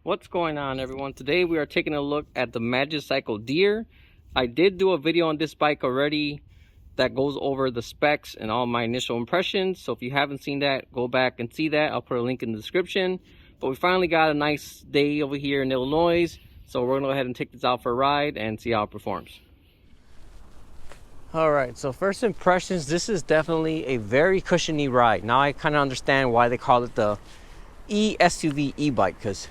What's going on, everyone? Today we are taking a look at the Magicycle Deer. I did do a video on this bike already that goes over the specs and all my initial impressions, so if you haven't seen that, go back and see that. I'll put a link in the description. But we finally got a nice day over here in Illinois, so we're gonna go ahead and take this out for a ride and see how it performs. All right, so first impressions, this is definitely a very cushiony ride. Now I kind of understand why they call it the SUV e-bike, because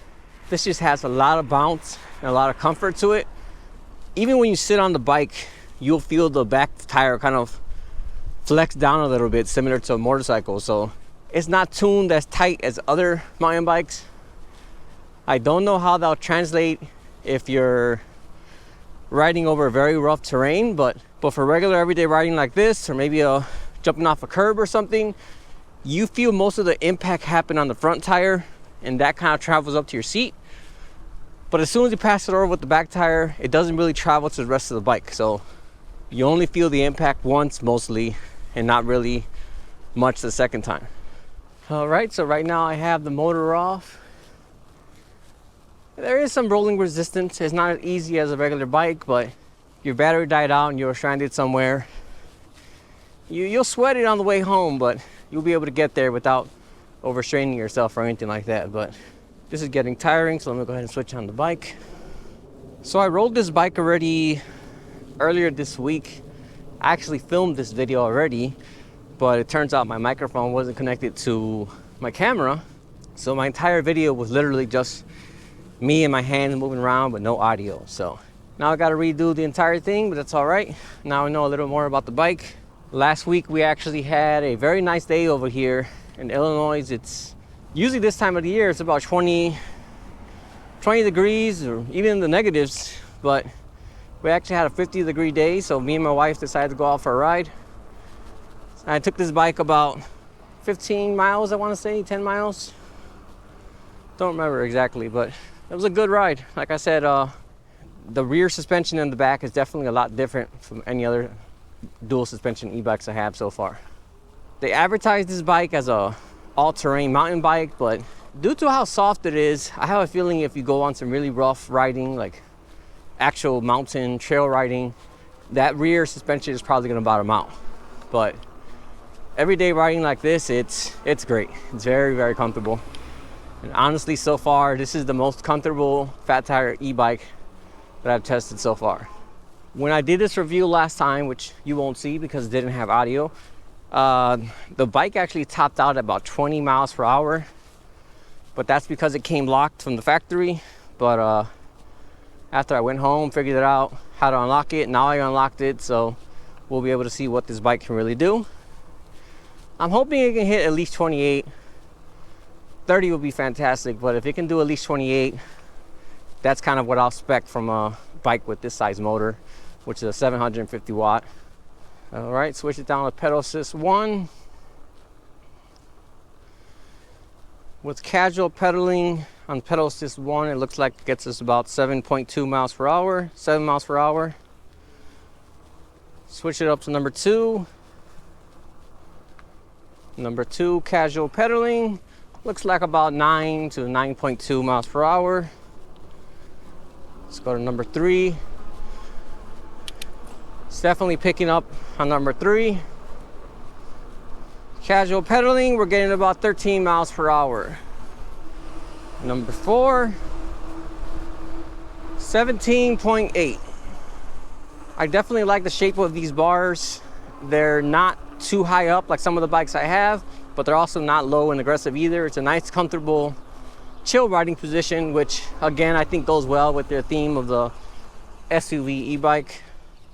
this just has a lot of bounce and a lot of comfort to it. Even when you sit on the bike, you'll feel the back tire kind of flex down a little bit, similar to a motorcycle. So it's not tuned as tight as other mountain bikes. I don't know how that'll translate if you're riding over very rough terrain, but for regular everyday riding like this, or maybe jumping off a curb or something, you feel most of the impact happen on the front tire, and that kind of travels up to your seat. But as soon as you pass it over with the back tire, it doesn't really travel to the rest of the bike. So you only feel the impact once mostly, and not really much the second time. All right, so right now I have the motor off. There is some rolling resistance. It's not as easy as a regular bike, but your battery died out and you're stranded somewhere, you'll sweat it on the way home, but you'll be able to get there without overstraining yourself or anything like that. But this is getting tiring, so let me go ahead and switch on the bike. So I rode this bike already earlier this week. I actually filmed this video already, but it turns out my microphone wasn't connected to my camera, so my entire video was literally just me and my hands moving around with no audio. So now I got to redo the entire thing, but that's all right. Now I know a little more about the bike. Last week we actually had a very nice day over here in Illinois. It's usually this time of the year, it's about 20 degrees or even in the negatives, but we actually had a 50-degree day, so me and my wife decided to go out for a ride. I took this bike about 15 miles, I want to say, 10 miles. Don't remember exactly, but it was a good ride. Like I said, the rear suspension in the back is definitely a lot different from any other dual suspension e-bikes I have so far. They advertise this bike as a all-terrain mountain bike, but due to how soft it is, I have a feeling if you go on some really rough riding, like actual mountain trail riding, that rear suspension is probably gonna bottom out. But everyday riding like this, it's great. It's very, very comfortable. And honestly, so far, this is the most comfortable fat tire e-bike that I've tested so far. When I did this review last time, which you won't see because it didn't have audio, the bike actually topped out at about 20 miles per hour, but that's because it came locked from the factory. But after I went home, figured it out how to unlock it. Now I unlocked it, so we'll be able to see what this bike can really do. I'm hoping it can hit at least 28. 30 would be fantastic, but if it can do at least 28, that's kind of what I'll spec from a bike with this size motor, which is a 750 watt. All right, switch it down to pedal assist 1. With casual pedaling on pedal assist 1, it looks like it gets us about 7.2 miles per hour, 7 miles per hour. Switch it up to number 2. Number 2, casual pedaling, looks like about 9 to 9.2 miles per hour. Let's go to number 3. It's definitely picking up on number 3. Casual pedaling, we're getting about 13 miles per hour. Number 4, 17.8. I definitely like the shape of these bars. They're not too high up like some of the bikes I have, but they're also not low and aggressive either. It's a nice, comfortable, chill riding position, which again, I think goes well with their theme of the SUV e-bike.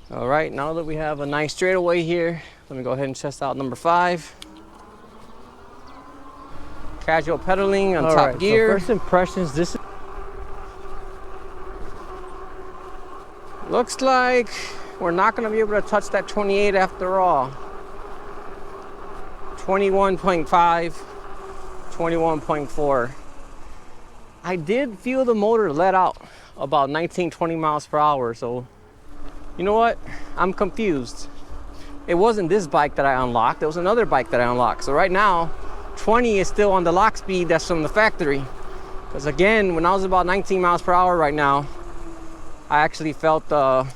All right, now that we have a nice straightaway here, let me go ahead and test out number 5. Casual pedaling on top gear. So first impressions, this looks like we're not gonna be able to touch that 28 after all. 21.5, 21.4. I did feel the motor let out about 19, 20 miles per hour, so you know what? I'm confused. It wasn't this bike that I unlocked, it was another bike that I unlocked. So right now, 20 is still on the lock speed that's from the factory. Because again, when I was about 19 miles per hour right now, I actually felt the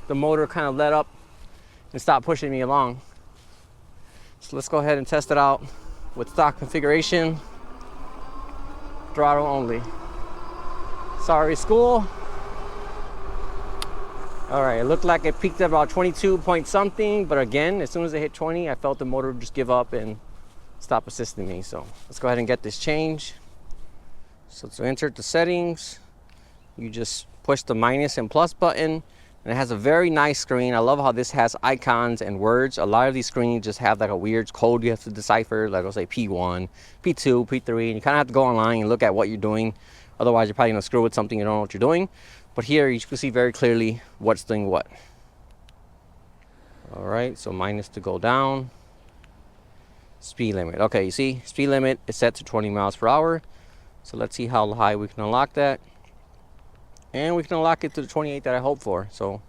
motor kind of let up and stop pushing me along. So let's go ahead and test it out with stock configuration, throttle only. Sorry, school. All right, it looked like it peaked at about 22 point something, but again, as soon as it hit 20, I felt the motor just give up and stop assisting me. So let's go ahead and get this change. So to enter the settings, you just push the minus and plus button, and it has a very nice screen. I love how this has icons and words. A lot of these screens just have like a weird code you have to decipher, like I'll say P1, P2, P3, and you kind of have to go online and look at what you're doing. Otherwise, you're probably gonna screw with something you don't know what you're doing. But here you can see very clearly what's doing what. All right, so minus to go down. Speed limit. Okay, you see, speed limit is set to 20 miles per hour. So let's see how high we can unlock that. And we can unlock it to the 28 that I hope for. So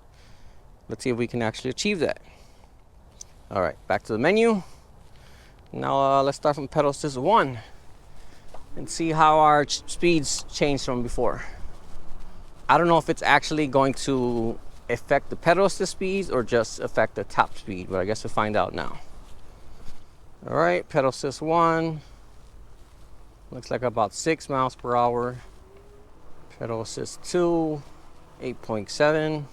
let's see if we can actually achieve that. All right, back to the menu. Now let's start from pedal assist 1 and see how our speeds changed from before. I don't know if it's actually going to affect the pedal assist speeds or just affect the top speed, but I guess we'll find out now. All right, pedal assist 1. Looks like about 6 miles per hour. Pedal assist 2, 8.7.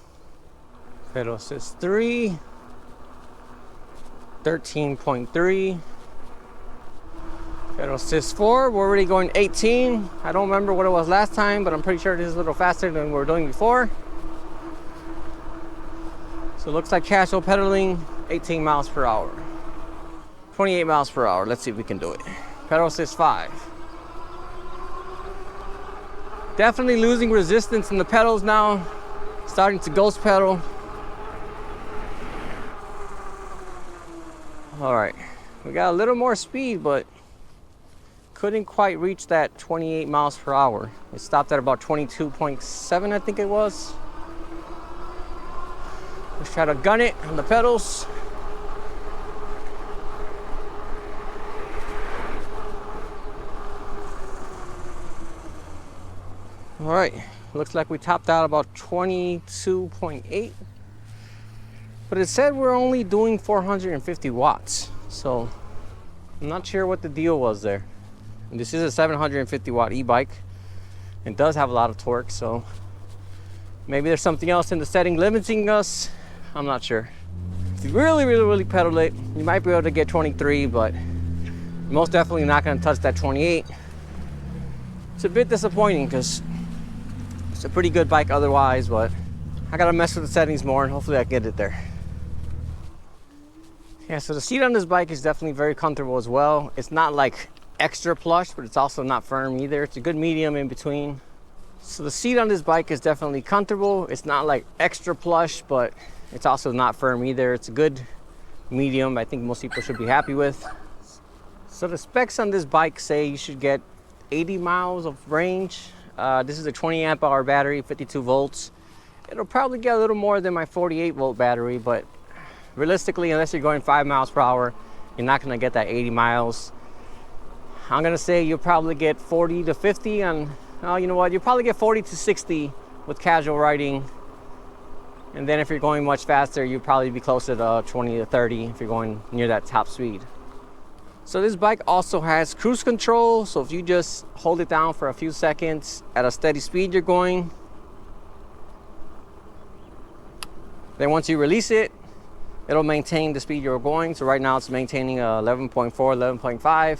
Pedal assist 3, 13.3. Pedal assist 4, we're already going 18. I don't remember what it was last time, but I'm pretty sure this is a little faster than we were doing before. So it looks like casual pedaling, 18 miles per hour. 28 miles per hour, let's see if we can do it. Pedal assist 5. Definitely losing resistance in the pedals now. Starting to ghost pedal. All right, we got a little more speed, but couldn't quite reach that 28 miles per hour. It stopped at about 22.7, I think it was. Let's try to gun it on the pedals. All right, looks like we topped out about 22.8. But it said we're only doing 450 watts. So I'm not sure what the deal was there. And this is a 750 watt e-bike. It does have a lot of torque, so maybe there's something else in the setting limiting us. I'm not sure. If you really pedal it, you might be able to get 23, but most definitely not going to touch that 28. It's a bit disappointing because it's a pretty good bike otherwise, but I got to mess with the settings more and hopefully I can get it there. Yeah, so the seat on this bike is definitely very comfortable as well. It's not like extra plush, but it's also not firm either. It's a good medium in between. So the seat on this bike is definitely comfortable. It's not like extra plush, but it's also not firm either. It's a good medium. I think most people should be happy with. So the specs on this bike say you should get 80 miles of range. This is a 20 amp hour battery, 52 volts. It'll probably get a little more than my 48 volt battery, but realistically, unless you're going 5 miles per hour, you're not gonna get that 80 miles. I'm gonna say you'll probably get 40 to 50 on, oh, you know what? You'll probably get 40 to 60 with casual riding. And then if you're going much faster, you'll probably be closer to 20 to 30 if you're going near that top speed. So this bike also has cruise control. So if you just hold it down for a few seconds at a steady speed you're going, then once you release it, it'll maintain the speed you're going. So right now it's maintaining 11.4, 11.5.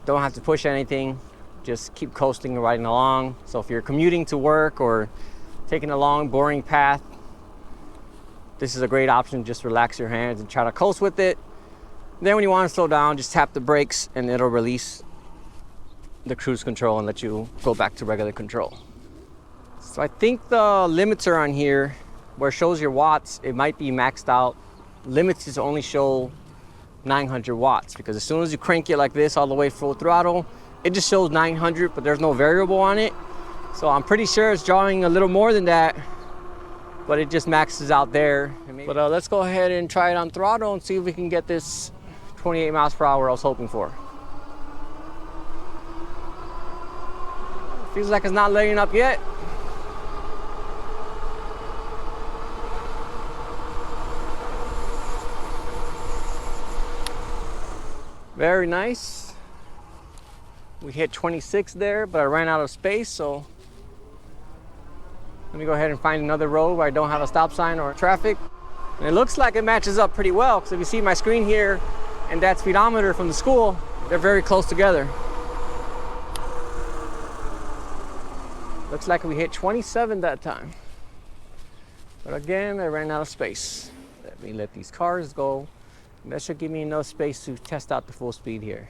Don't have to push anything, just keep coasting and riding along. So if you're commuting to work or taking a long, boring path, this is a great option. Just relax your hands and try to coast with it. Then when you want to slow down, just tap the brakes and it'll release the cruise control and let you go back to regular control. So I think the limiter on here, where it shows your watts, it might be maxed out. Limits to only show 900 watts, because as soon as you crank it like this all the way full throttle, it just shows 900, but there's no variable on it. So I'm pretty sure it's drawing a little more than that, but it just maxes out there. But let's go ahead and try it on throttle and see if we can get this 28 miles per hour I was hoping for. Feels like it's not letting up yet. Very nice. We hit 26 there, but I ran out of space, so let me go ahead and find another road where I don't have a stop sign or traffic. And it looks like it matches up pretty well, because if you see my screen here and that speedometer from the school, they're very close together. Looks like we hit 27 that time. But again, I ran out of space. Let me let these cars go. That should give me enough space to test out the full speed here.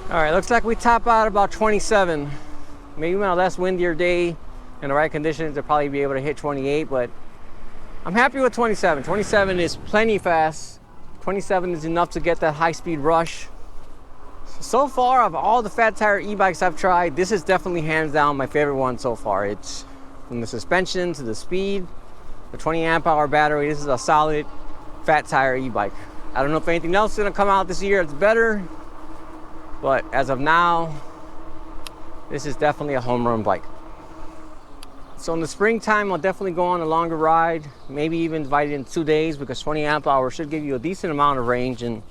All right, looks like we top out about 27. Maybe on a less windier day in the right conditions, I'll probably be able to hit 28, but I'm happy with 27. 27 is plenty fast. 27 is enough to get that high-speed rush. So far, of all the fat tire e-bikes I've tried, this is definitely hands down my favorite one so far. It's from the suspension to the speed, the 20 amp hour battery. This is a solid fat tire e-bike. I don't know if anything else is gonna come out this year that's better, but as of now, this is definitely a home run bike. So in the springtime, I'll definitely go on a longer ride, maybe even divide it in 2 days, because 20 amp hour should give you a decent amount of range, and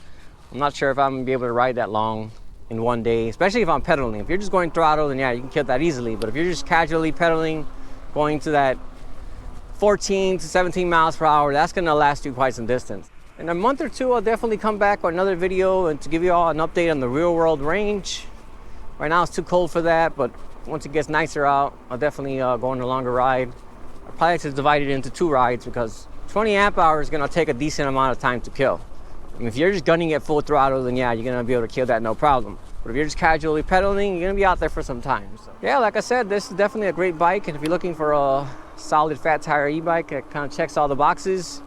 I'm not sure if I'm gonna be able to ride that long in 1 day, especially if I'm pedaling. If you're just going throttle, then yeah, you can kill that easily. But if you're just casually pedaling, going to that 14 to 17 miles per hour, that's gonna last you quite some distance. In a month or two, I'll definitely come back with another video and to give you all an update on the real world range. Right now it's too cold for that, but once it gets nicer out, I'll definitely go on a longer ride. I'll probably just divide it into 2 rides, because 20 amp hour is gonna take a decent amount of time to kill. I mean, if you're just gunning at full throttle, then yeah, you're gonna be able to kill that no problem. But if you're just casually pedaling, you're gonna be out there for some time. So yeah, like I said, this is definitely a great bike, and if you're looking for a solid fat tire e-bike that kind of checks all the boxes,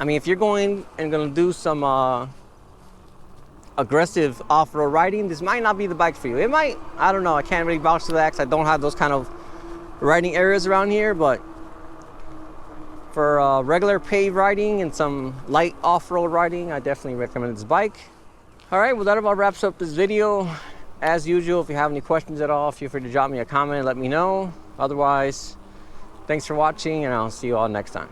I mean, if you're going and gonna do some aggressive off-road riding, this might not be the bike for you. It might, I don't know, I can't really vouch for that because I don't have those kind of riding areas around here, but for regular paved riding and some light off-road riding, I definitely recommend this bike. All right, well, that about wraps up this video. As usual, if you have any questions at all, feel free to drop me a comment and let me know. Otherwise, thanks for watching, and I'll see you all next time.